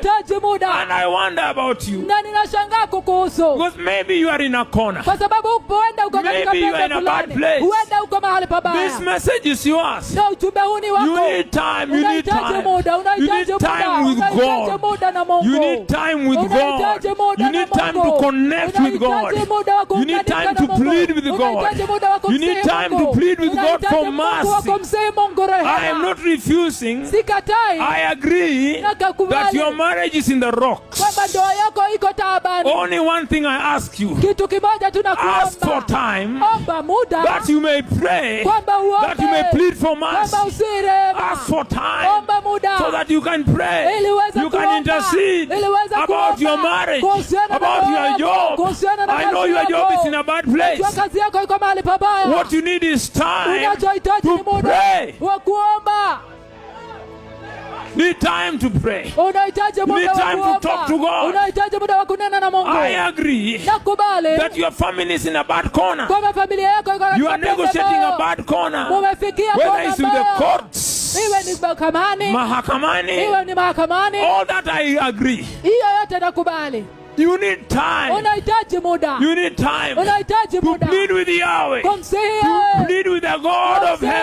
unahitaji muda. And I wonder about you. Na ninashangaa kukuhusu. Because maybe you are in a corner. Kwa sababu huenda uko katika Maybe you are in a bad place. Huenda uko mahali pabaya. This message is yours. Na ujumbe huu ni wako. You need time. You need time. You need time with God. You need time with God. You need time to connect with God. You need time to plead with God. You need time to plead with God for mercy. I am not refusing. I agree that your marriage is in the rocks. Only one thing I ask you. Ask for time that you may pray, that you may plead for mercy. Ask for time so that you can pray, you can intercede about your marriage, about your job. I know your job is in a bad place. What you need is time to pray. Need time to pray. Need time to talk to God. I agree that your family is in a bad corner. You are negotiating a bad corner. Whether it's with the courts, mahakamani, all that I agree. You need time. You need time to plead with Yahweh, to plead with the God of heaven.